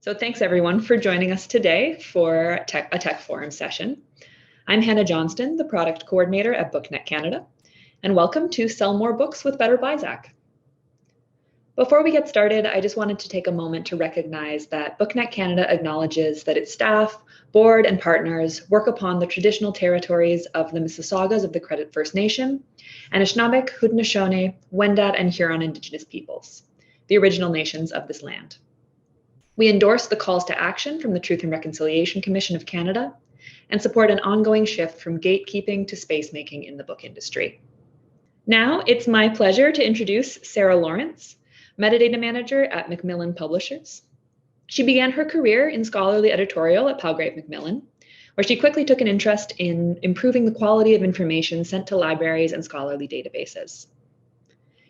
So thanks everyone for joining us today for a tech forum session. I'm Hannah Johnston, the product coordinator at BookNet Canada, and welcome to Sell More Books with Better BISAC. Before we get started, I just wanted to take a moment to recognize that BookNet Canada acknowledges that its staff, board, and partners work upon the traditional territories of the Mississaugas of the Credit First Nation, and Anishinaabeg, Haudenosaunee, Wendat, and Huron Indigenous peoples, the original nations of this land. We endorse the calls to action from the Truth and Reconciliation Commission of Canada and support an ongoing shift from gatekeeping to space-making in the book industry. Now, it's my pleasure to introduce Sarah Lawrence, Metadata Manager at Macmillan Publishers. She began her career in scholarly editorial at Palgrave Macmillan, where she quickly took an interest in improving the quality of information sent to libraries and scholarly databases.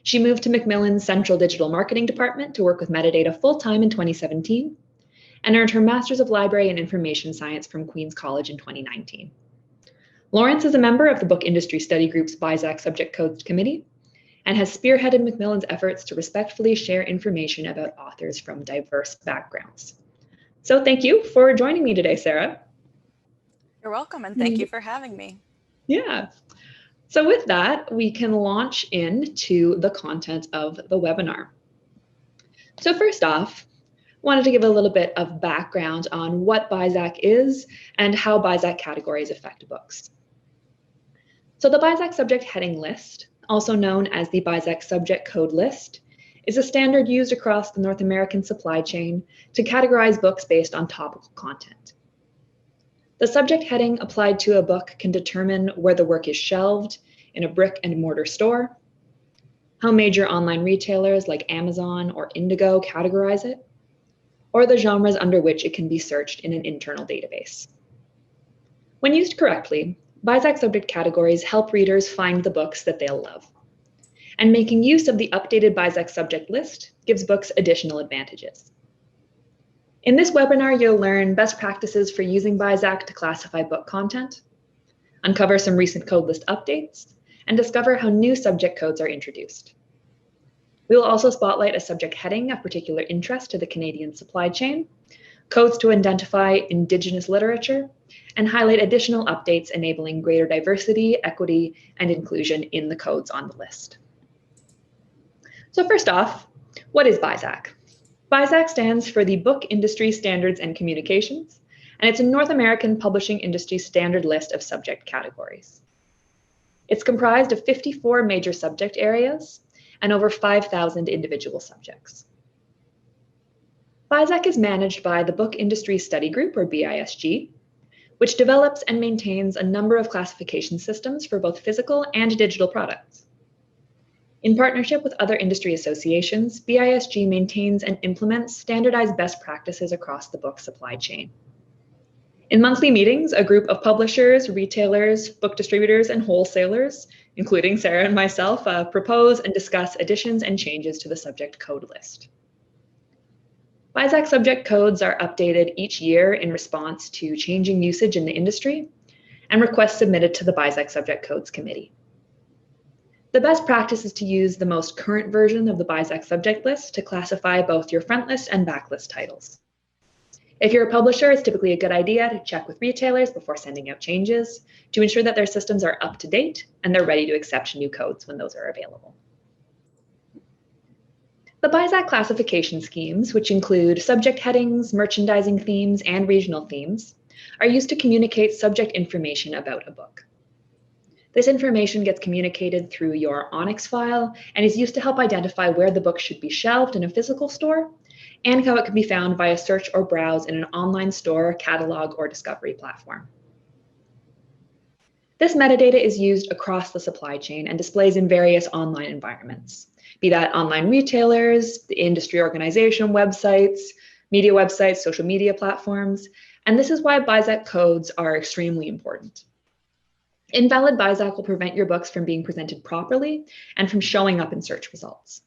She moved to Macmillan's Central Digital Marketing Department to work with metadata full-time in 2017 and earned her Master's of Library and Information Science from Queen's College in 2019. Lawrence is a member of the Book Industry Study Group's BISAC Subject Codes Committee and has spearheaded Macmillan's efforts to respectfully share information about authors from diverse backgrounds. So thank you for joining me today, Sarah. You're welcome, and thank you for having me. Yeah. So with that, we can launch into the content of the webinar. So first off, wanted to give a little bit of background on what BISAC is and how BISAC categories affect books. So the BISAC subject heading list, also known as the BISAC subject code list, is a standard used across the North American supply chain to categorize books based on topical content. The subject heading applied to a book can determine where the work is shelved in a brick and mortar store, how major online retailers like Amazon or Indigo categorize it, or the genres under which it can be searched in an internal database. When used correctly, BISAC subject categories help readers find the books that they'll love. And making use of the updated BISAC subject list gives books additional advantages. In this webinar, you'll learn best practices for using BISAC to classify book content, uncover some recent code list updates, and discover how new subject codes are introduced. We will also spotlight a subject heading of particular interest to the Canadian supply chain, codes to identify Indigenous literature, and highlight additional updates enabling greater diversity, equity, and inclusion in the codes on the list. So first off, what is BISAC? BISAC stands for the Book Industry Standards and Communications, and it's a North American publishing industry standard list of subject categories. It's comprised of 54 major subject areas and over 5,000 individual subjects. BISAC is managed by the Book Industry Study Group, or BISG, which develops and maintains a number of classification systems for both physical and digital products. In partnership with other industry associations, BISG maintains and implements standardized best practices across the book supply chain. In monthly meetings, a group of publishers, retailers, book distributors, and wholesalers, including Sarah and myself, propose and discuss additions and changes to the subject code list. BISAC subject codes are updated each year in response to changing usage in the industry and requests submitted to the BISAC Subject Codes Committee. The best practice is to use the most current version of the BISAC subject list to classify both your front list and backlist titles. If you're a publisher, it's typically a good idea to check with retailers before sending out changes to ensure that their systems are up to date and they're ready to accept new codes when those are available. The BISAC classification schemes, which include subject headings, merchandising themes, and regional themes, are used to communicate subject information about a book. This information gets communicated through your Onyx file and is used to help identify where the book should be shelved in a physical store and how it can be found via search or browse in an online store, catalog, or discovery platform. This metadata is used across the supply chain and displays in various online environments, be that online retailers, the industry organization websites, media websites, social media platforms, and this is why BISAC codes are extremely important. Invalid BISAC will prevent your books from being presented properly and from showing up in search results.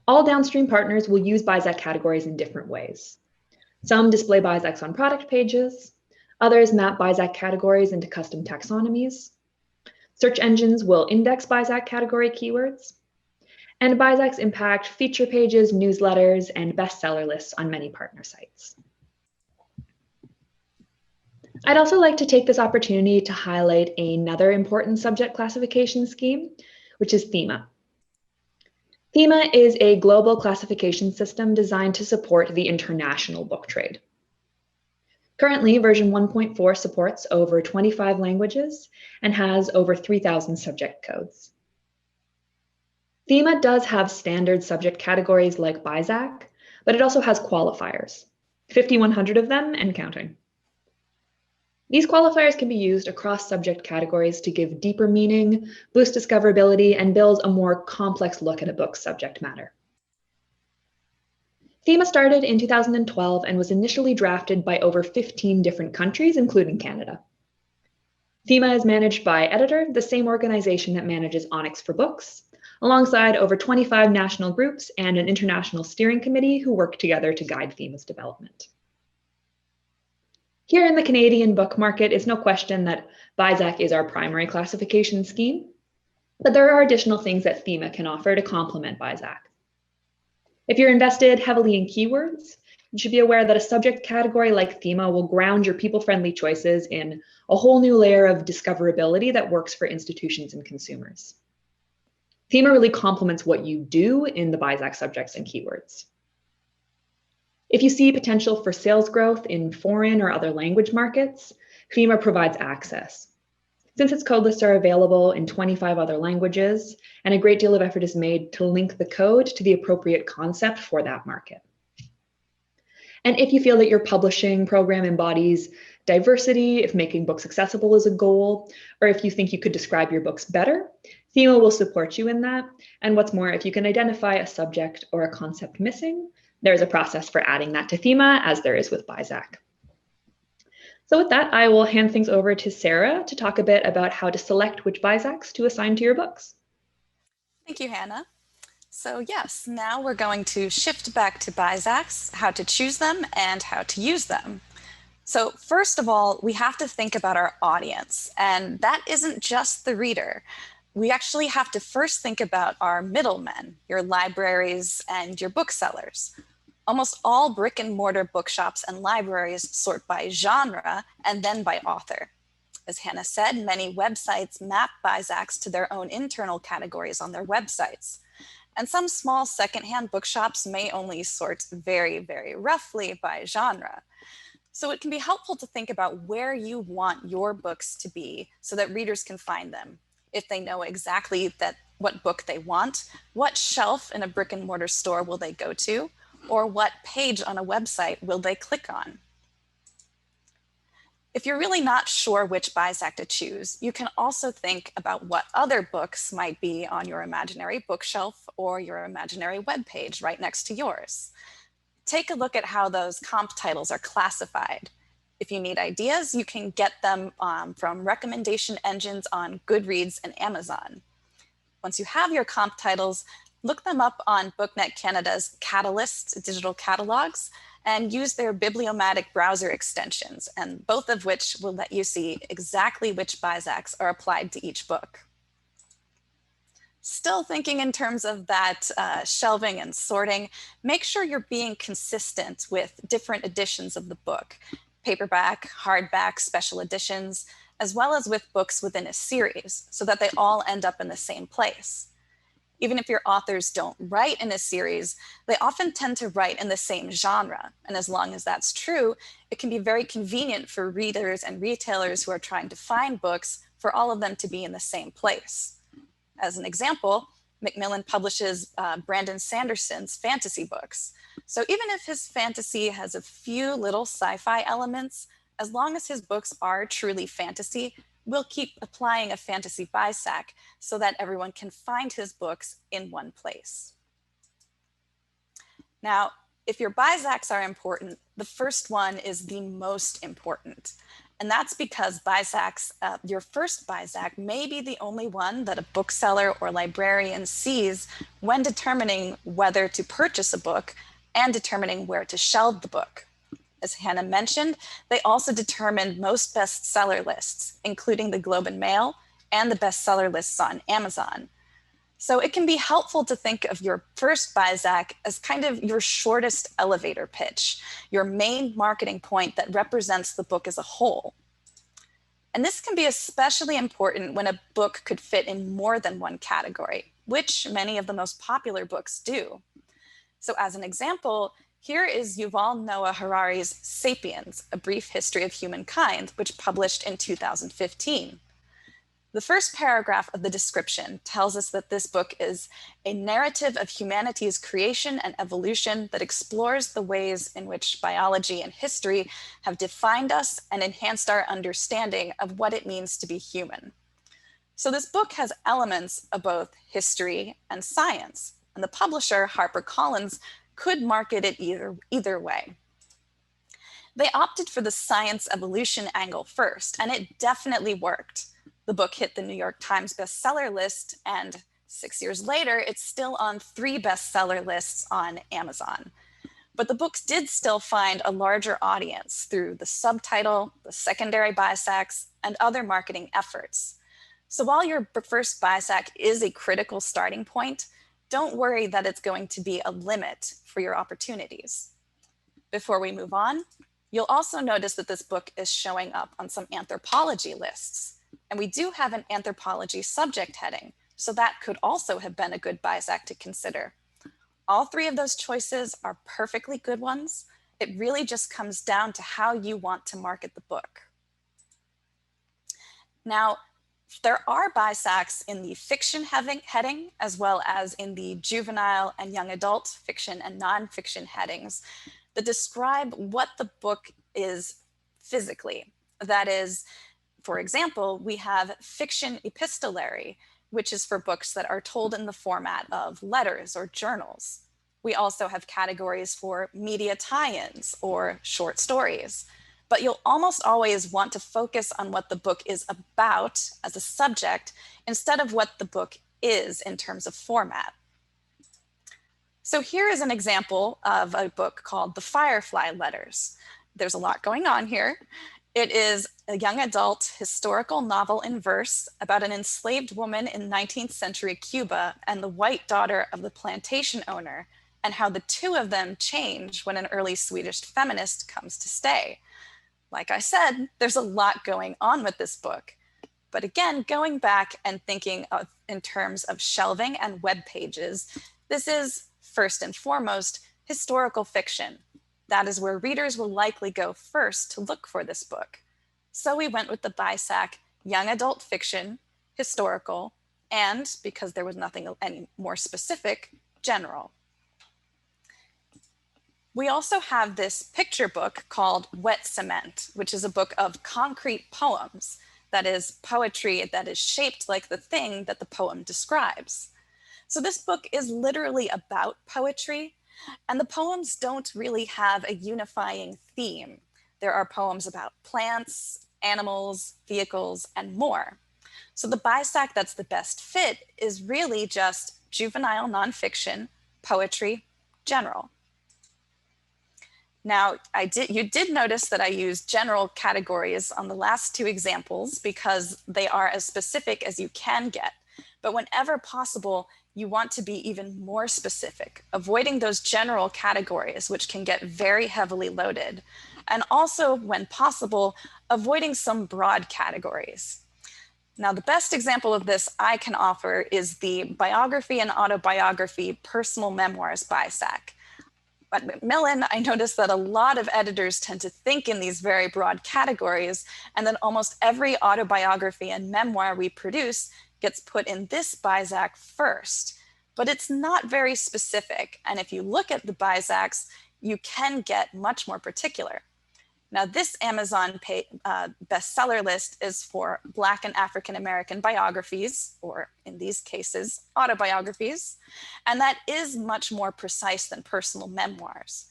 All downstream partners will use BISAC categories in different ways. Some display BISACs on product pages, others map BISAC categories into custom taxonomies. Search engines will index BISAC category keywords, And BISACs impact feature pages, newsletters, and bestseller lists on many partner sites. I'd also like to take this opportunity to highlight another important subject classification scheme, which is FOMA. FOMA is a global classification system designed to support the international book trade. Currently, version 1.4 supports over 25 languages and has over 3,000 subject codes. FOMA does have standard subject categories like BISAC, but it also has qualifiers, 5,100 of them and counting. These qualifiers can be used across subject categories to give deeper meaning, boost discoverability, and build a more complex look at a book's subject matter. FOMA started in 2012 and was initially drafted by over 15 different countries, including Canada. FOMA is managed by Editor, the same organization that manages Onyx for Books, alongside over 25 national groups and an international steering committee who work together to guide FOMA's development. Here in the Canadian book market, it's no question that BISAC is our primary classification scheme, but there are additional things that FOMA can offer to complement BISAC. If you're invested heavily in keywords, you should be aware that a subject category like FOMA will ground your people-friendly choices in a whole new layer of discoverability that works for institutions and consumers. FOMA really complements what you do in the BISAC subjects and keywords. If you see potential for sales growth in foreign or other language markets, FOMA provides access. Since its code lists are available in 25 other languages, and a great deal of effort is made to link the code to the appropriate concept for that market. And if you feel that your publishing program embodies diversity, if making books accessible is a goal, or if you think you could describe your books better, FOMA will support you in that. And what's more, if you can identify a subject or a concept missing, there's a process for adding that to FOMA, as there is with BISAC. So with that, I will hand things over to Sarah to talk a bit about how to select which BISACs to assign to your books. Thank you, Hannah. So yes, now we're going to shift back to BISACs, how to choose them and how to use them. So first of all, we have to think about our audience, and that isn't just the reader. We actually have to first think about our middlemen, your libraries and your booksellers. Almost all brick and mortar bookshops and libraries sort by genre and then by author. As Hannah said, many websites map BISACs to their own internal categories on their websites. And some small secondhand bookshops may only sort very, very roughly by genre. So it can be helpful to think about where you want your books to be so that readers can find them. If they know exactly what book they want, what shelf in a brick and mortar store will they go to, or what page on a website will they click on? If you're really not sure which BISAC to choose, you can also think about what other books might be on your imaginary bookshelf or your imaginary webpage right next to yours. Take a look at how those comp titles are classified. If you need ideas, you can get them from recommendation engines on Goodreads and Amazon. Once you have your comp titles, look them up on BookNet Canada's codelist digital catalogs and use their bibliomatic browser extensions, and both of which will let you see exactly which BISACs are applied to each book. Still thinking in terms of that shelving and sorting, make sure you're being consistent with different editions of the book, paperback, hardback, special editions, as well as with books within a series, so that they all end up in the same place. Even if your authors don't write in a series, they often tend to write in the same genre. And as long as that's true, it can be very convenient for readers and retailers who are trying to find books for all of them to be in the same place. As an example, Macmillan publishes Brandon Sanderson's fantasy books. So even if his fantasy has a few little sci-fi elements, as long as his books are truly fantasy, we'll keep applying a fantasy BISAC so that everyone can find his books in one place. Now, if your BISACs are important, the first one is the most important. And that's because BISACs, your first BISAC may be the only one that a bookseller or librarian sees when determining whether to purchase a book and determining where to shelve the book. As Hannah mentioned, they also determined most bestseller lists, including the Globe and Mail and the bestseller lists on Amazon. So it can be helpful to think of your first BISAC as kind of your shortest elevator pitch, your main marketing point that represents the book as a whole. And this can be especially important when a book could fit in more than one category, which many of the most popular books do. So as an example, here is Yuval Noah Harari's *Sapiens: A Brief History of Humankind*, which published in 2015. The first paragraph of the description tells us that this book is a narrative of humanity's creation and evolution that explores the ways in which biology and history have defined us and enhanced our understanding of what it means to be human. So this book has elements of both history and science, and the publisher, HarperCollins, could market it either way. They opted for the science evolution angle first, and it definitely worked. The book hit the New York Times bestseller list, and 6 years later, it's still on 3 bestseller lists on Amazon. But the books did still find a larger audience through the subtitle, the secondary BISACs, and other marketing efforts. So while your first BISAC is a critical starting point, don't worry that it's going to be a limit for your opportunities. Before we move on, you'll also notice that this book is showing up on some anthropology lists. And we do have an anthropology subject heading, so that could also have been a good BISAC to consider. All 3 of those choices are perfectly good ones. It really just comes down to how you want to market the book. Now, there are BISACs in the fiction heading, as well as in the juvenile and young adult fiction and nonfiction headings that describe what the book is physically. That is, for example, we have fiction epistolary, which is for books that are told in the format of letters or journals. We also have categories for media tie-ins or short stories. But you'll almost always want to focus on what the book is about as a subject instead of what the book is in terms of format. So here is an example of a book called The Firefly Letters. There's a lot going on here. It is a young adult historical novel in verse about an enslaved woman in 19th century Cuba and the white daughter of the plantation owner, and how the 2 of them change when an early Swedish feminist comes to stay. Like I said, there's a lot going on with this book. But again, going back and thinking of in terms of shelving and web pages, this is first and foremost historical fiction. That is where readers will likely go first to look for this book. So we went with the BISAC young adult fiction, historical, and because there was nothing any more specific, general. We also have this picture book called Wet Cement, which is a book of concrete poems. That is poetry that is shaped like the thing that the poem describes. So this book is literally about poetry, and the poems don't really have a unifying theme. There are poems about plants, animals, vehicles, and more. So the BISAC that's the best fit is really just juvenile nonfiction, poetry, general. Now, you did notice that I used general categories on the last 2 examples because they are as specific as you can get. But whenever possible, you want to be even more specific, avoiding those general categories, which can get very heavily loaded. And also, when possible, avoiding some broad categories. Now, the best example of this I can offer is the biography and autobiography personal memoirs BISAC. At Macmillan, I noticed that a lot of editors tend to think in these very broad categories, and then almost every autobiography and memoir we produce gets put in this BISAC first. But it's not very specific, and if you look at the BISACs, you can get much more particular. Now, this Amazon bestseller list is for Black and African American biographies, or in these cases, autobiographies, and that is much more precise than personal memoirs.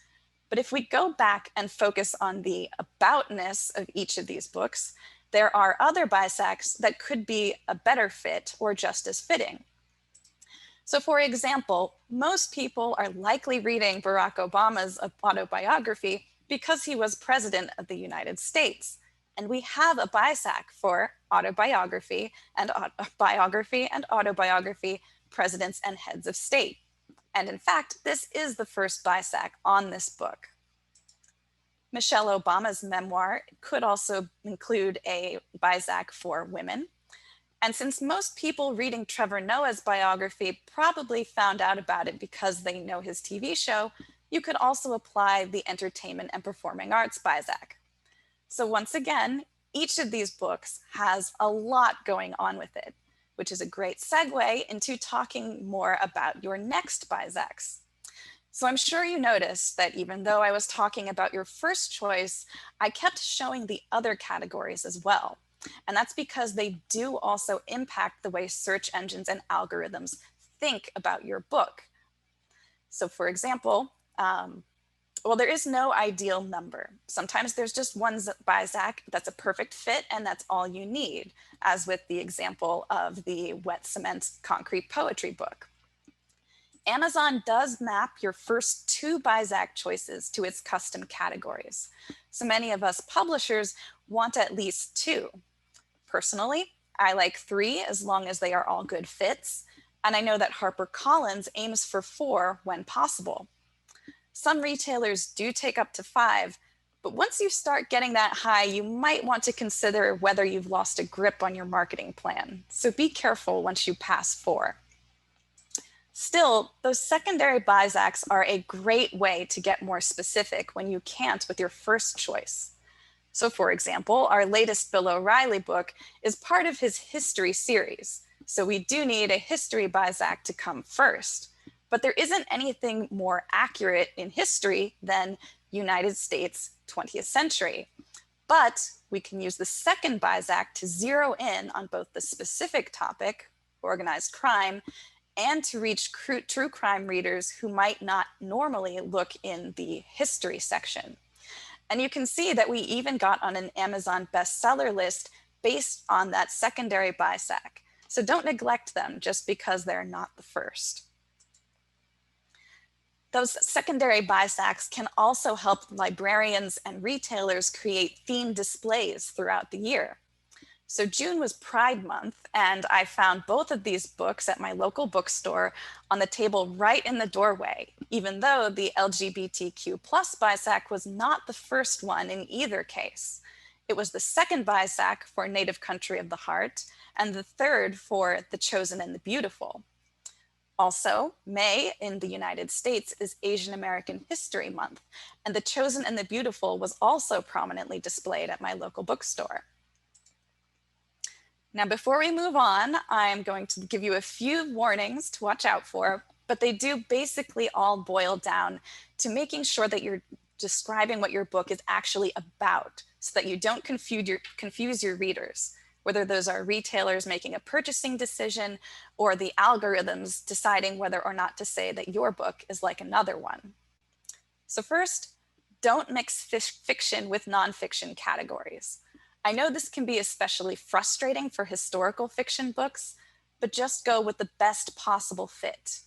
But if we go back and focus on the aboutness of each of these books, there are other BISACs that could be a better fit or just as fitting. So for example, most people are likely reading Barack Obama's autobiography because he was president of the United States. And we have a BISAC for autobiography and autobiography presidents and heads of state. And in fact, this is the first BISAC on this book. Michelle Obama's memoir could also include a BISAC for women. And since most people reading Trevor Noah's biography probably found out about it because they know his TV show, you could also apply the Entertainment and Performing Arts BISAC. So once again, each of these books has a lot going on with it, which is a great segue into talking more about your next BISACs. So I'm sure you noticed that even though I was talking about your first choice, I kept showing the other categories as well. And that's because they do also impact the way search engines and algorithms think about your book. So for example, well, there is no ideal number. Sometimes there's just one BISAC that's a perfect fit and that's all you need, as with the example of the wet cement concrete poetry book. Amazon does map your first 2 BISAC choices to its custom categories. So many of us publishers want at least 2. Personally, I like 3 as long as they are all good fits. And I know that HarperCollins aims for 4 when possible. Some retailers do take up to 5, but once you start getting that high, you might want to consider whether you've lost a grip on your marketing plan. So be careful once you pass 4. Still, those secondary BISACs are a great way to get more specific when you can't with your first choice. So for example, our latest Bill O'Reilly book is part of his history series. So we do need a history BISAC to come first. But there isn't anything more accurate in history than United States 20th century. But we can use the second BISAC to zero in on both the specific topic, organized crime, and to reach true crime readers who might not normally look in the history section. And you can see that we even got on an Amazon bestseller list based on that secondary BISAC. So don't neglect them just because they're not the first. Those secondary BISACs can also help librarians and retailers create themed displays throughout the year. So June was Pride Month, and I found both of these books at my local bookstore on the table right in the doorway, even though the LGBTQ+ BISAC was not the first one in either case. It was the second BISAC for Native Country of the Heart, and the third for The Chosen and the Beautiful. Also, May in the United States is Asian American History Month, and The Chosen and the Beautiful was also prominently displayed at my local bookstore. Now, before we move on, I'm going to give you a few warnings to watch out for, but they do basically all boil down to making sure that you're describing what your book is actually about so that you don't confuse your readers, whether those are retailers making a purchasing decision or the algorithms deciding whether or not to say that your book is like another one. So first, don't mix fiction with nonfiction categories. I know this can be especially frustrating for historical fiction books, but just go with the best possible fit.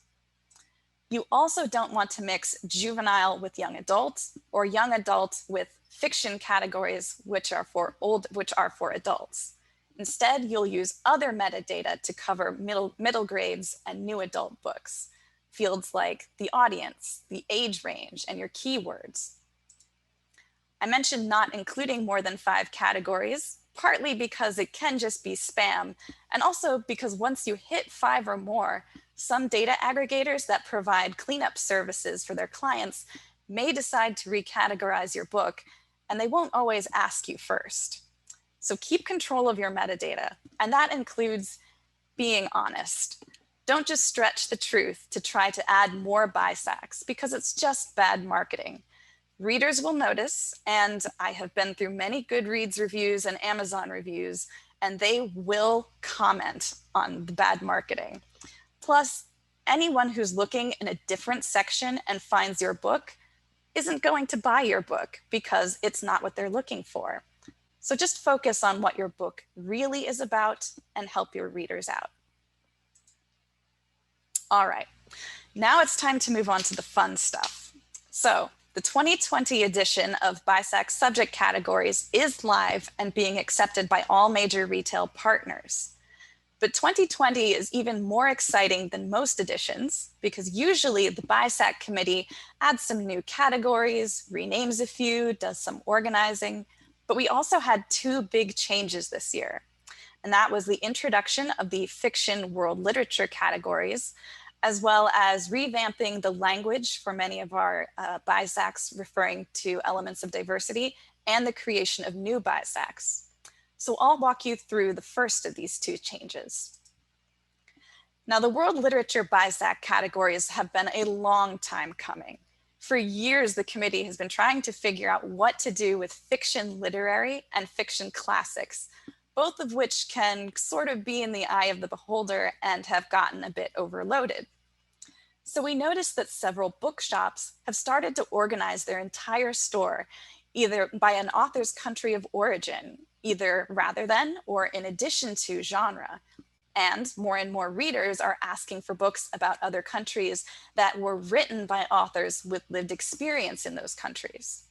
You also don't want to mix juvenile with young adult or young adult with fiction categories which are for adults. Instead, you'll use other metadata to cover middle grades and new adult books, fields like the audience, the age range, and your keywords. I mentioned not including more than 5 categories, partly because it can just be spam, and also because once you hit 5 or more, some data aggregators that provide cleanup services for their clients may decide to recategorize your book, and they won't always ask you first. So keep control of your metadata, and that includes being honest. Don't just stretch the truth to try to add more BISACs because it's just bad marketing. Readers will notice, and I have been through many Goodreads reviews and Amazon reviews, and they will comment on the bad marketing. Plus, anyone who's looking in a different section and finds your book isn't going to buy your book because it's not what they're looking for. So just focus on what your book really is about and help your readers out. All right, now it's time to move on to the fun stuff. So the 2020 edition of BISAC subject categories is live and being accepted by all major retail partners. But 2020 is even more exciting than most editions because usually the BISAC committee adds some new categories, renames a few, does some organizing, but we also had two big changes this year. And that was the introduction of the fiction world literature categories, as well as revamping the language for many of our BISACs referring to elements of diversity and the creation of new BISACs. So I'll walk you through the first of these two changes. Now, the world literature BISAC categories have been a long time coming. For years, the committee has been trying to figure out what to do with fiction literary and fiction classics, both of which can sort of be in the eye of the beholder and have gotten a bit overloaded. So we noticed that several bookshops have started to organize their entire store either by an author's country of origin, either rather than or in addition to genre. And more readers are asking for books about other countries that were written by authors with lived experience in those countries.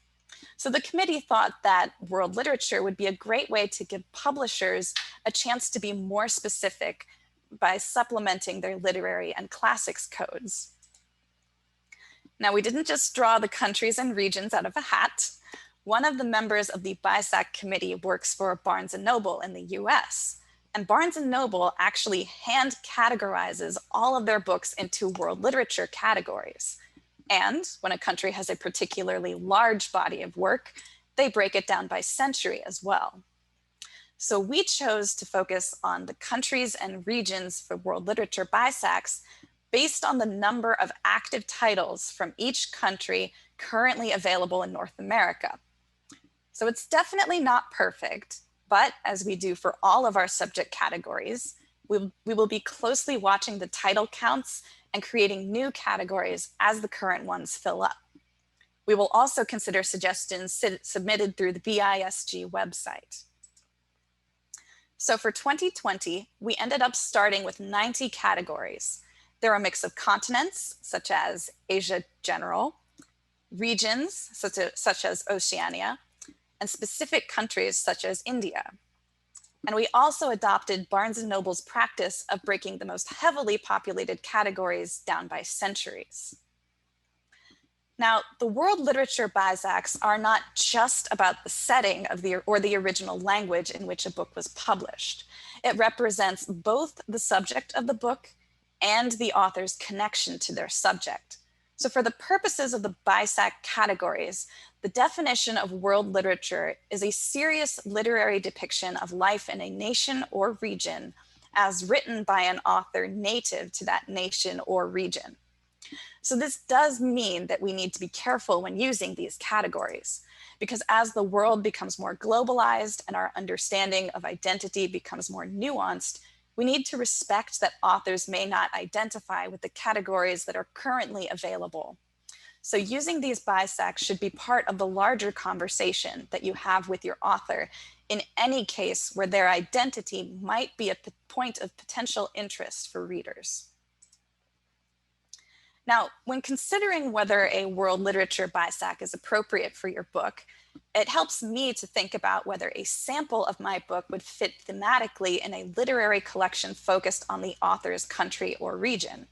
So the committee thought that world literature would be a great way to give publishers a chance to be more specific by supplementing their literary and classics codes. Now, we didn't just draw the countries and regions out of a hat. One of the members of the BISAC committee works for Barnes & Noble in the US. And Barnes & Noble actually hand categorizes all of their books into world literature categories. And when a country has a particularly large body of work, they break it down by century as well. So we chose to focus on the countries and regions for world literature BISACs based on the number of active titles from each country currently available in North America. So it's definitely not perfect, but as we do for all of our subject categories, we will be closely watching the title counts and creating new categories as the current ones fill up. We will also consider suggestions submitted through the BISG website. So for 2020, we ended up starting with 90 categories. They're a mix of continents, such as Asia General, regions, such as Oceania, and specific countries, such as India. And we also adopted Barnes & Noble's practice of breaking the most heavily populated categories down by centuries. Now, the world literature BISACs are not just about the setting of the original language in which a book was published. It represents both the subject of the book and the author's connection to their subject. So for the purposes of the BISAC categories, the definition of world literature is a serious literary depiction of life in a nation or region as written by an author native to that nation or region. So this does mean that we need to be careful when using these categories, because as the world becomes more globalized and our understanding of identity becomes more nuanced, we need to respect that authors may not identify with the categories that are currently available. So using these BISACs should be part of the larger conversation that you have with your author in any case where their identity might be a point of potential interest for readers. Now, when considering whether a world literature BISAC is appropriate for your book, it helps me to think about whether a sample of my book would fit thematically in a literary collection focused on the author's country or region.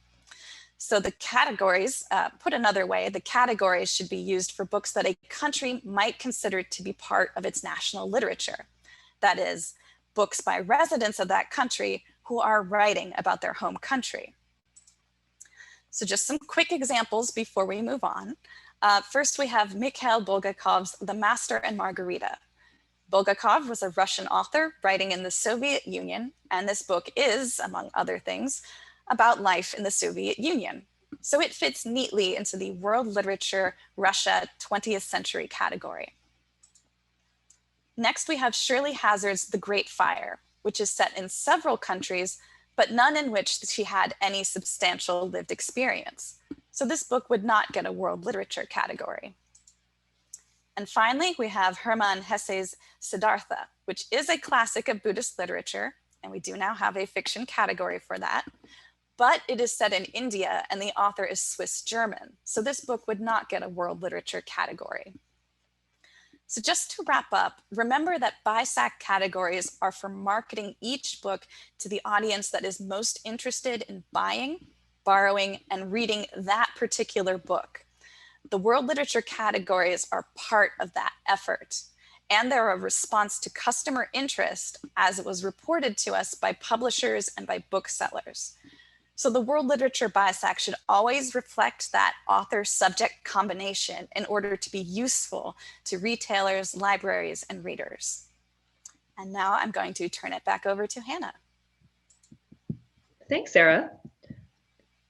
So the categories, put another way, the categories should be used for books that a country might consider to be part of its national literature. That is, books by residents of that country who are writing about their home country. So just some quick examples before we move on. First, we have Mikhail Bulgakov's The Master and Margarita. Bulgakov was a Russian author writing in the Soviet Union, and this book is, among other things, about life in the Soviet Union. So it fits neatly into the world literature Russia 20th century category. Next, we have Shirley Hazard's The Great Fire, which is set in several countries, but none in which she had any substantial lived experience. So this book would not get a world literature category. And finally, we have Hermann Hesse's Siddhartha, which is a classic of Buddhist literature, and we do now have a fiction category for that, but it is set in India and the author is Swiss German. So this book would not get a world literature category. So just to wrap up, remember that BISAC categories are for marketing each book to the audience that is most interested in buying, borrowing, and reading that particular book. The world literature categories are part of that effort, and they're a response to customer interest as it was reported to us by publishers and by booksellers. So the world literature BISAC should always reflect that author-subject combination in order to be useful to retailers, libraries, and readers. And now I'm going to turn it back over to Hannah. Thanks, Sarah.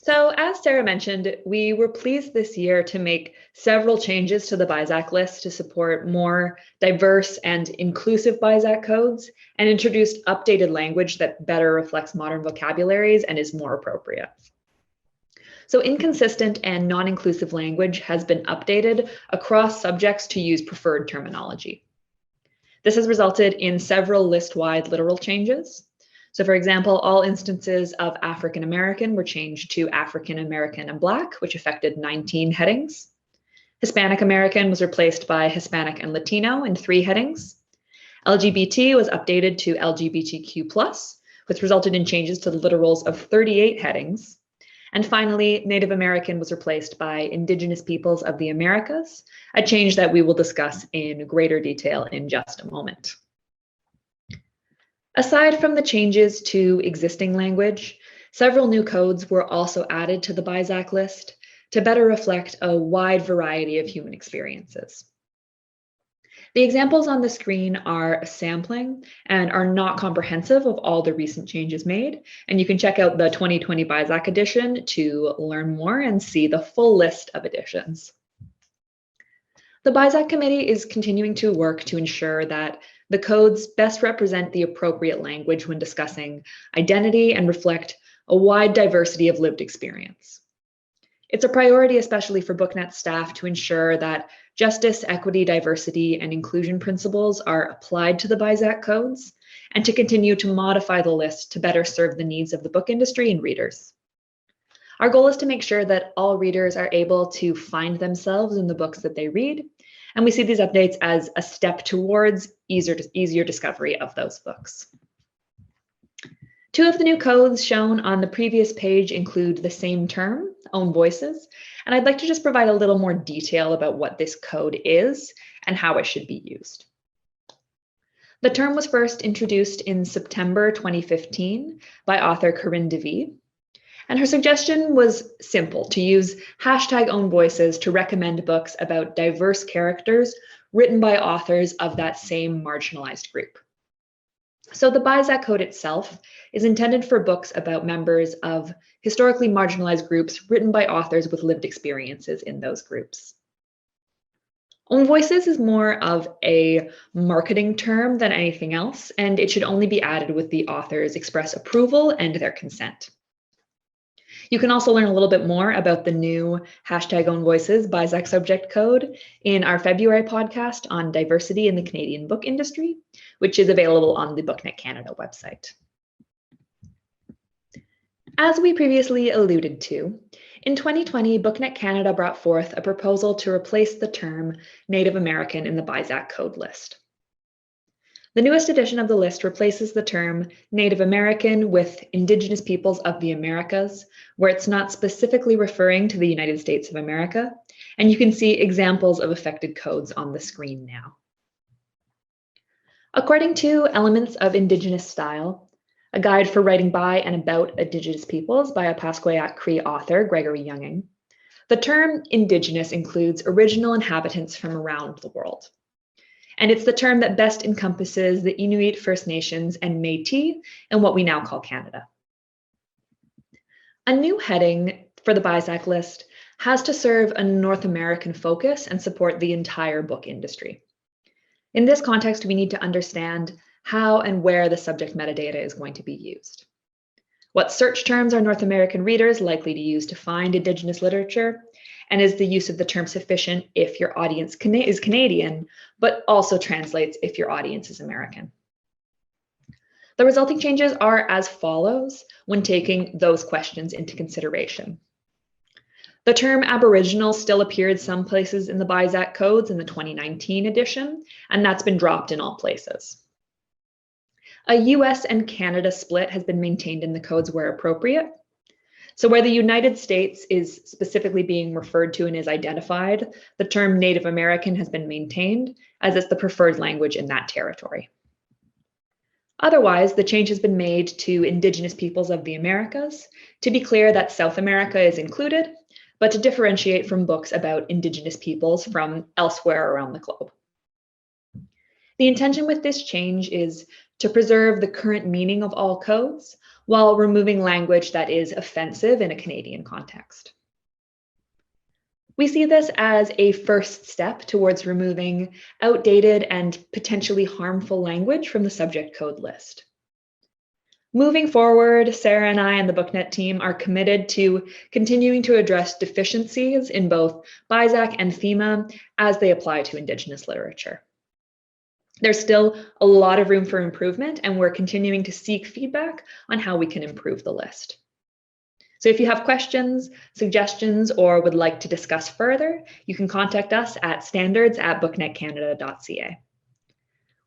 So as Sarah mentioned, we were pleased this year to make several changes to the BISAC list to support more diverse and inclusive BISAC codes and introduced updated language that better reflects modern vocabularies and is more appropriate. So inconsistent and non-inclusive language has been updated across subjects to use preferred terminology. This has resulted in several list-wide literal changes. So for example, all instances of African American were changed to African American and Black, which affected 19 headings. Hispanic American was replaced by Hispanic and Latino in 3 headings. LGBT was updated to LGBTQ+, which resulted in changes to the literals of 38 headings. And finally, Native American was replaced by Indigenous Peoples of the Americas, a change that we will discuss in greater detail in just a moment. Aside from the changes to existing language, several new codes were also added to the BISAC list to better reflect a wide variety of human experiences. The examples on the screen are a sampling and are not comprehensive of all the recent changes made, and you can check out the 2020 BISAC edition to learn more and see the full list of editions. The BISAC committee is continuing to work to ensure that the codes best represent the appropriate language when discussing identity and reflect a wide diversity of lived experience. It's a priority, especially for BookNet staff, to ensure that justice, equity, diversity, and inclusion principles are applied to the BISAC codes, and to continue to modify the list to better serve the needs of the book industry and readers. Our goal is to make sure that all readers are able to find themselves in the books that they read, and we see these updates as a step towards easier discovery of those books. 2 of the new codes shown on the previous page include the same term, own voices, and I'd like to just provide a little more detail about what this code is and how it should be used. The term was first introduced in September 2015 by author Corinne DeVie, and her suggestion was simple: to use #OwnVoices to recommend books about diverse characters written by authors of that same marginalized group. So the BISAC code itself is intended for books about members of historically marginalized groups written by authors with lived experiences in those groups. Own voices is more of a marketing term than anything else, and it should only be added with the author's express approval and their consent. You can also learn a little bit more about the new #OwnVoices BISAC subject code in our February podcast on diversity in the Canadian book industry, which is available on the BookNet Canada website. As we previously alluded to, in 2020, BookNet Canada brought forth a proposal to replace the term Native American in the BISAC code list. The newest edition of the list replaces the term Native American with Indigenous Peoples of the Americas, where it's not specifically referring to the United States of America, and you can see examples of affected codes on the screen now. According to Elements of Indigenous Style, a guide for writing by and about Indigenous peoples by a Pasquayack Cree author, Gregory Younging, the term Indigenous includes original inhabitants from around the world. And it's the term that best encompasses the Inuit, First Nations, and Métis in what we now call Canada. A new heading for the BISAC list has to serve a North American focus and support the entire book industry. In this context, we need to understand how and where the subject metadata is going to be used. What search terms are North American readers likely to use to find Indigenous literature? And is the use of the term sufficient if your audience is Canadian, but also translates if your audience is American? The resulting changes are as follows when taking those questions into consideration. The term Aboriginal still appeared some places in the BISAC codes in the 2019 edition, and that's been dropped in all places. A US and Canada split has been maintained in the codes where appropriate. So where the United States is specifically being referred to and is identified, the term Native American has been maintained as it's the preferred language in that territory. Otherwise, the change has been made to Indigenous peoples of the Americas to be clear that South America is included, but to differentiate from books about Indigenous peoples from elsewhere around the globe. The intention with this change is to preserve the current meaning of all codes while removing language that is offensive in a Canadian context. We see this as a first step towards removing outdated and potentially harmful language from the subject code list. Moving forward, Sarah and I and the BookNet team are committed to continuing to address deficiencies in both BISAC and FOMA as they apply to Indigenous literature. There's still a lot of room for improvement, and we're continuing to seek feedback on how we can improve the list. So if you have questions, suggestions, or would like to discuss further, you can contact us at standards@booknetcanada.ca.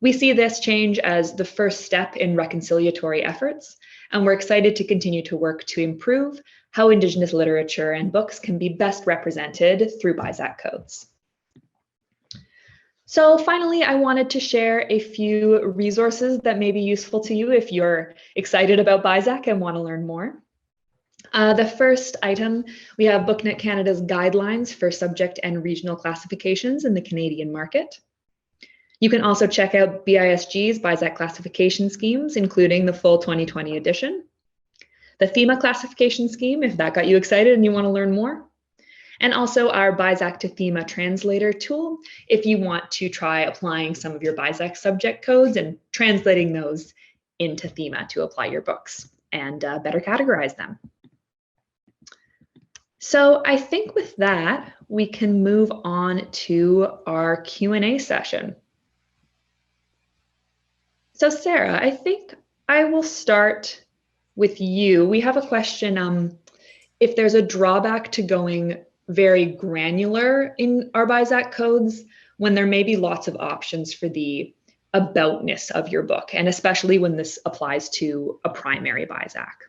We see this change as the first step in reconciliatory efforts, and we're excited to continue to work to improve how Indigenous literature and books can be best represented through BISAC codes. So finally, I wanted to share a few resources that may be useful to you if you're excited about BISAC and want to learn more. The first item, we have BookNet Canada's guidelines for subject and regional classifications in the Canadian market. You can also check out BISG's BISAC classification schemes, including the full 2020 edition. The FOMA classification scheme, if that got you excited and you want to learn more. And also our BISAC to FOMA translator tool, if you want to try applying some of your BISAC subject codes and translating those into FOMA to apply your books and better categorize them. So I think with that, we can move on to our Q&A session. So Sarah, I think I will start with you. We have a question, if there's a drawback to going very granular in our BISAC codes when there may be lots of options for the aboutness of your book, and especially when this applies to a primary BISAC.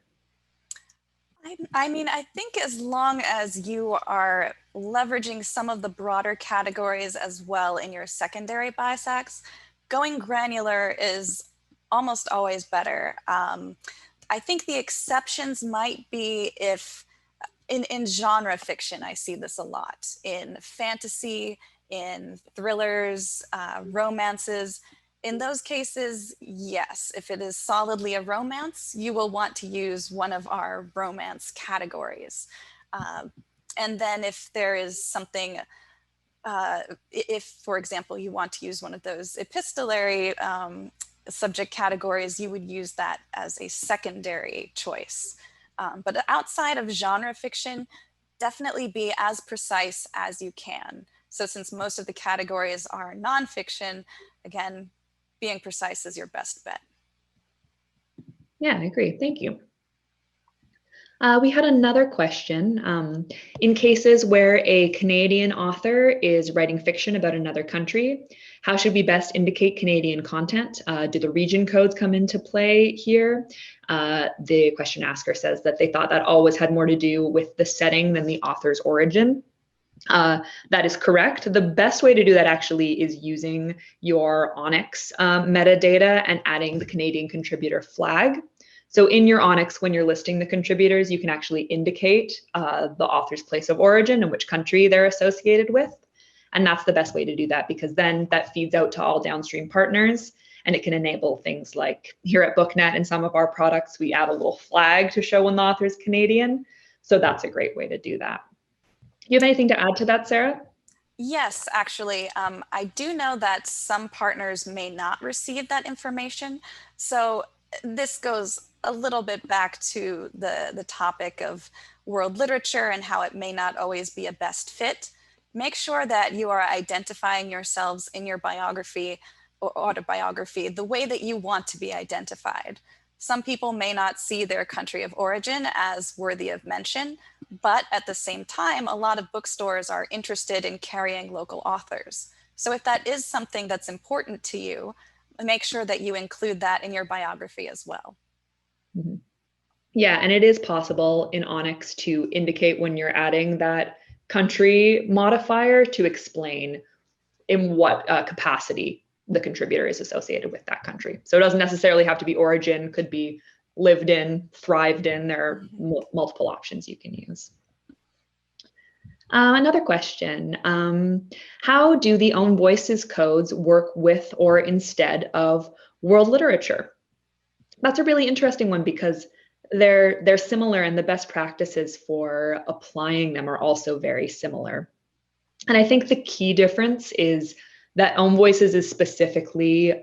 I mean, I think as long as you are leveraging some of the broader categories as well in your secondary BISACs, going granular is almost always better. I think the exceptions might be if in genre fiction, I see this a lot. In fantasy, in thrillers, romances, in those cases, yes, if it is solidly a romance, you will want to use one of our romance categories. And then if there is something, if, for example, you want to use one of those epistolary subject categories, you would use that as a secondary choice. But outside of genre fiction, definitely be as precise as you can. So since most of the categories are nonfiction, again, being precise is your best bet. Yeah, I agree. Thank you. We had another question. In cases where a Canadian author is writing fiction about another country, how should we best indicate Canadian content? Do the region codes come into play here? The question asker says that they thought that always had more to do with the setting than the author's origin. That is correct. The best way to do that actually is using your ONYX metadata and adding the Canadian contributor flag. So in your ONYX, when you're listing the contributors, you can actually indicate the author's place of origin and which country they're associated with. And that's the best way to do that, because then that feeds out to all downstream partners, and it can enable things like here at BookNet and some of our products, we add a little flag to show when the author is Canadian. So that's a great way to do that. You have anything to add to that, Sarah? Yes, actually, I do know that some partners may not receive that information. So this goes a little bit back to the topic of world literature and how it may not always be a best fit. Make sure that you are identifying yourselves in your biography or autobiography the way that you want to be identified. Some people may not see their country of origin as worthy of mention, but at the same time, a lot of bookstores are interested in carrying local authors. So if that is something that's important to you, make sure that you include that in your biography as well. Mm-hmm. Yeah, and it is possible in ONIX to indicate when you're adding that country modifier to explain in what capacity the contributor is associated with that country. So it doesn't necessarily have to be origin, could be lived in, thrived in. There are multiple options you can use. Another question, how do the Own Voices codes work with or instead of world literature? That's a really interesting one because they're similar and the best practices for applying them are also very similar. And I think the key difference is that Own Voices is specifically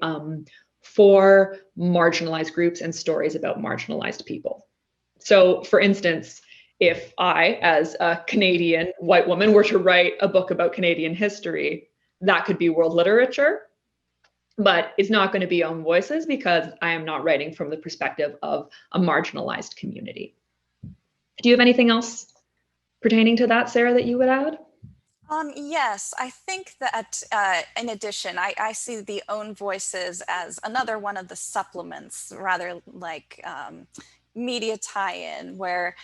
for marginalized groups and stories about marginalized people. So for instance, if I, as a Canadian white woman, were to write a book about Canadian history, that could be world literature, but it's not going to be Own Voices because I am not writing from the perspective of a marginalized community. Do you have anything else pertaining to that, Sarah, that you would add? Yes, I think that in addition, I see the Own Voices as another one of the supplements, rather like media tie-in, where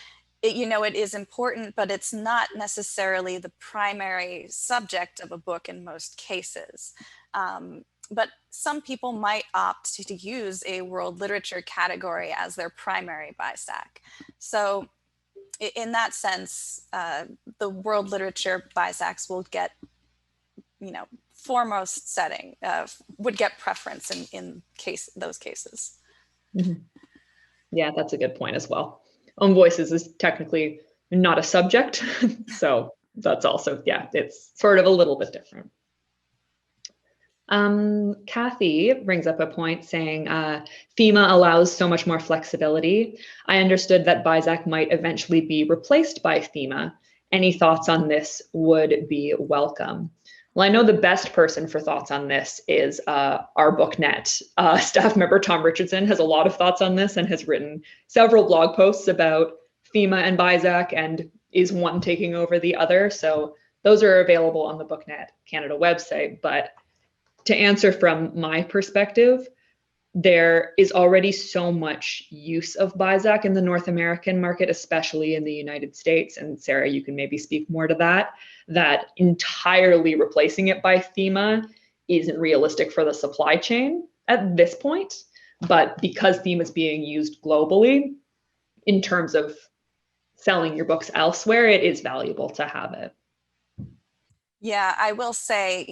it is important, but it's not necessarily the primary subject of a book in most cases. But some people might opt to use a world literature category as their primary BISAC. So in that sense, the world literature BISACs will get, foremost setting, would get preference in those cases. Mm-hmm. Yeah, that's a good point as well. Own Voices is technically not a subject, so that's also, yeah, it's sort of a little bit different. Kathy brings up a point saying FEMA allows so much more flexibility. I understood that BISAC might eventually be replaced by FEMA. Any thoughts on this would be welcome. Well, I know the best person for thoughts on this is our BookNet staff member, Tom Richardson, has a lot of thoughts on this and has written several blog posts about FEMA and BISAC and is one taking over the other. So those are available on the BookNet Canada website. But to answer from my perspective, there is already so much use of BISAC in the North American market, especially in the United States. And Sarah, you can maybe speak more to that, that entirely replacing it by FEMA isn't realistic for the supply chain at this point. But because FEMA is being used globally in terms of selling your books elsewhere, it is valuable to have it. Yeah, I will say,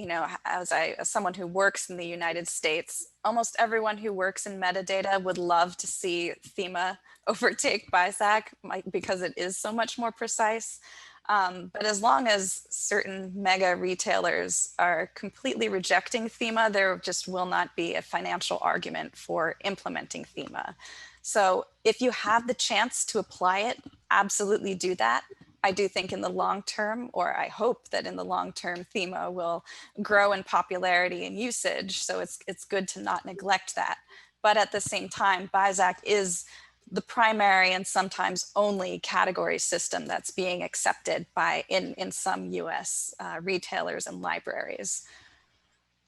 as someone who works in the United States, almost everyone who works in metadata would love to see FEMA overtake BISAC because it is so much more precise. But as long as certain mega retailers are completely rejecting FEMA, there just will not be a financial argument for implementing FEMA. So if you have the chance to apply it, absolutely do that. I do think in the long term, or I hope that in the long term, FEMA will grow in popularity and usage. So it's good to not neglect that. But at the same time, BISAC is the primary and sometimes only category system that's being accepted in some US retailers and libraries.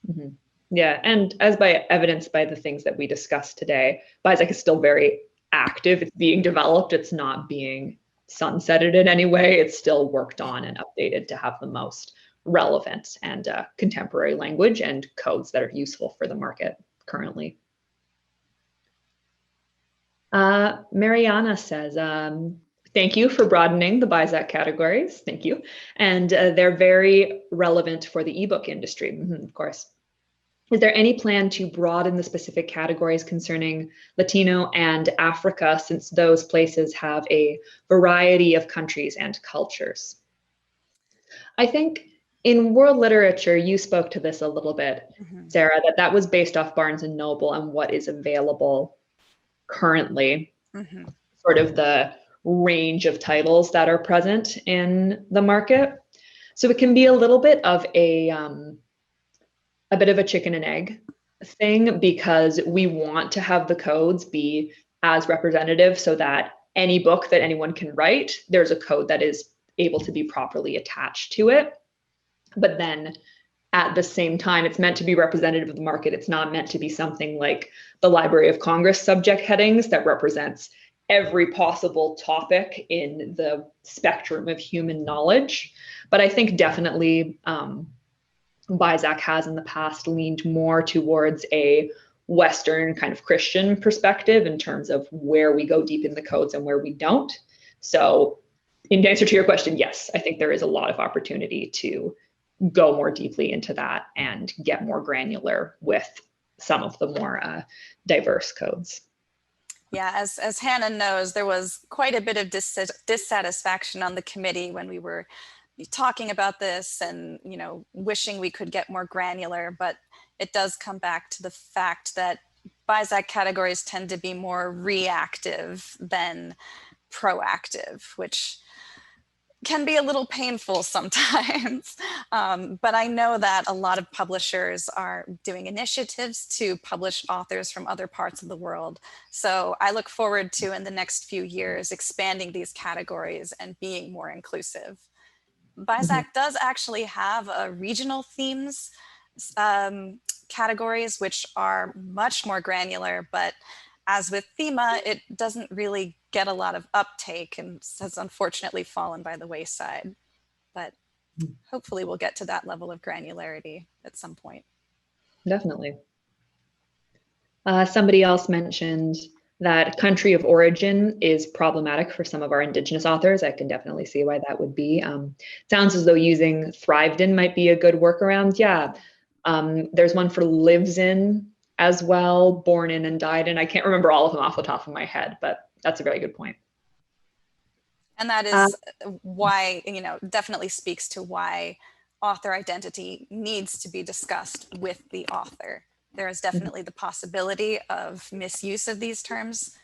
Mm-hmm. Yeah, and as by evidenced by the things that we discussed today, BISAC is still very active. It's being developed. It's not being sunsetted in any way. It's still worked on and updated to have the most relevant and contemporary language and codes that are useful for the market currently. Mariana says, thank you for broadening the BISAC categories. Thank you. And they're very relevant for the ebook industry, of course. Is there any plan to broaden the specific categories concerning Latino and Africa, since those places have a variety of countries and cultures? I think in world literature, you spoke to this a little bit, Sarah, that was based off Barnes and Noble and what is available currently, sort of the range of titles that are present in the market. So it can be a little bit of a bit of a chicken and egg thing, because we want to have the codes be as representative so that any book that anyone can write, there's a code that is able to be properly attached to it. But then at the same time, it's meant to be representative of the market. It's not meant to be something like the Library of Congress subject headings that represents every possible topic in the spectrum of human knowledge. But I think definitely BISAC has in the past leaned more towards a Western kind of Christian perspective in terms of where we go deep in the codes and where we don't. So in answer to your question, yes, I think there is a lot of opportunity to go more deeply into that and get more granular with some of the more diverse codes. Yeah, as Hannah knows, there was quite a bit of dissatisfaction on the committee when we were talking about this and, you know, wishing we could get more granular, but it does come back to the fact that BISAC categories tend to be more reactive than proactive, which can be a little painful sometimes. But I know that a lot of publishers are doing initiatives to publish authors from other parts of the world. So I look forward to, in the next few years, expanding these categories and being more inclusive. BISAC does actually have a regional themes categories, which are much more granular, but as with FEMA, it doesn't really get a lot of uptake and has unfortunately fallen by the wayside. But hopefully we'll get to that level of granularity at some point. Definitely. Somebody else mentioned that country of origin is problematic for some of our Indigenous authors. I can definitely see why that would be. Sounds as though using thrived in might be a good workaround. Yeah, there's one for lives in as well, born in and died in. I can't remember all of them off the top of my head, but that's a very good point. And that is why, you know, definitely speaks to why author identity needs to be discussed with the author. There is definitely the possibility of misuse of these terms.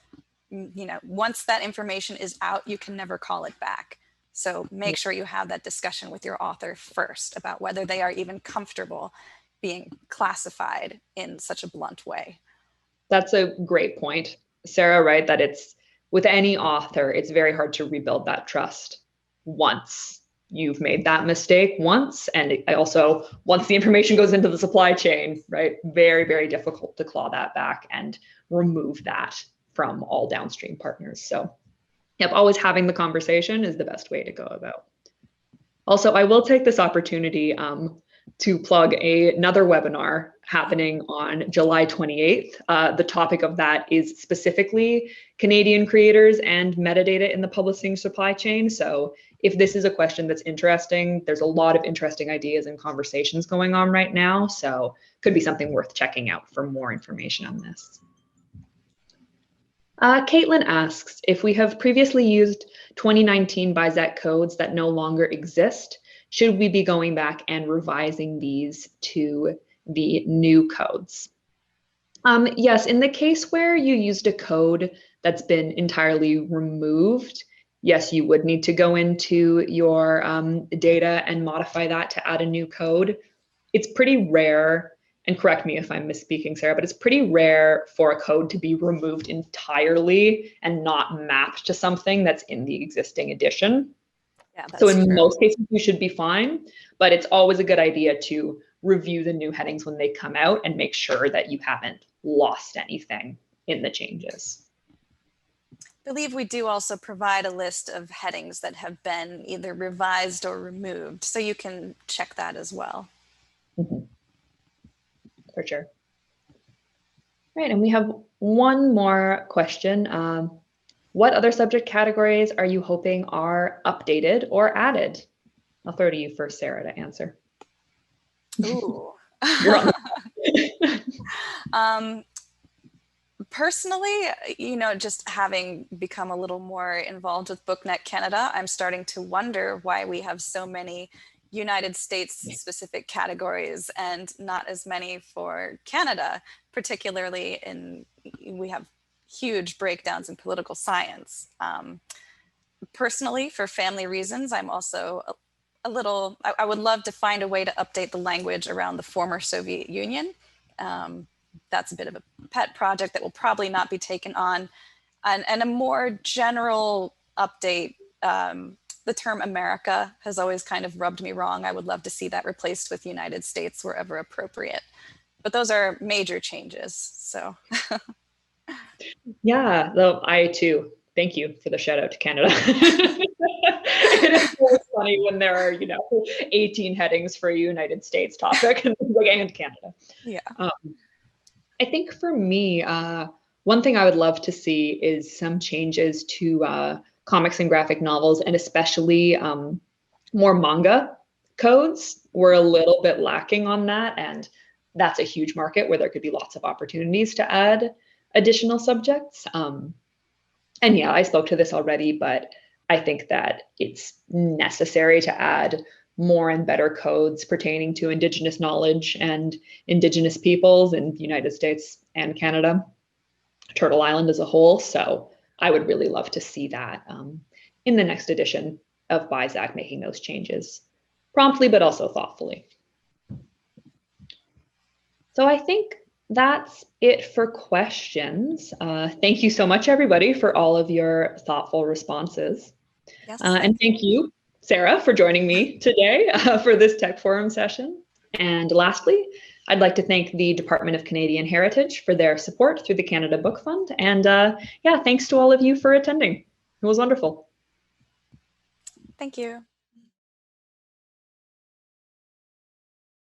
You know, once that information is out, you can never call it back. So make sure you have that discussion with your author first about whether they are even comfortable being classified in such a blunt way. That's a great point, Sarah, right? That it's with any author, it's very hard to rebuild that trust once you've made that mistake once. And also, once the information goes into the supply chain, right? Very, very difficult to claw that back and remove that from all downstream partners. So, yep, always having the conversation is the best way to go about. Also, I will take this opportunity to plug another webinar happening on July 28th. The topic of that is specifically Canadian creators and metadata in the publishing supply chain. So if this is a question that's interesting, there's a lot of interesting ideas and conversations going on right now. So could be something worth checking out for more information on this. Caitlin asks, if we have previously used 2019 BISAC codes that no longer exist, should we be going back and revising these to the new codes? Yes, in the case where you used a code that's been entirely removed, yes, you would need to go into your data and modify that to add a new code. It's pretty rare, and correct me if I'm misspeaking, Sarah, but it's pretty rare for a code to be removed entirely and not mapped to something that's in the existing edition. Yeah, so in most cases, you should be fine, but it's always a good idea to review the new headings when they come out and make sure that you haven't lost anything in the changes. I believe we do also provide a list of headings that have been either revised or removed, so you can check that as well. For sure. Right, and we have one more question. What other subject categories are you hoping are updated or added? I'll throw to you first, Sarah, to answer. Ooh. Personally, you know, just having become a little more involved with BookNet Canada, I'm starting to wonder why we have so many United States specific categories and not as many for Canada, particularly we have huge breakdowns in political science. Personally, for family reasons, I'm also I would love to find a way to update the language around the former Soviet Union. That's a bit of a pet project that will probably not be taken on And a more general update, the term America has always kind of rubbed me wrong. I would love to see that replaced with United States wherever appropriate. But those are major changes, so. Yeah, though I too, thank you for the shout out to Canada. It is really funny when there are, 18 headings for a United States topic and Canada. Yeah. I think for me, one thing I would love to see is some changes to comics and graphic novels, and especially more manga codes. We're a little bit lacking on that, and that's a huge market where there could be lots of opportunities to add additional subjects. And yeah, I spoke to this already, but I think that it's necessary to add more and better codes pertaining to Indigenous knowledge and Indigenous peoples in the United States and Canada, Turtle Island as a whole. So I would really love to see that in the next edition of BISAC, making those changes promptly, but also thoughtfully. So I think that's it for questions. Thank you so much, everybody, for all of your thoughtful responses. Yes, and thank you, Sarah, for joining me today for this Tech Forum session. And lastly, I'd like to thank the Department of Canadian Heritage for their support through the Canada Book Fund. And yeah, thanks to all of you for attending. It was wonderful. Thank you.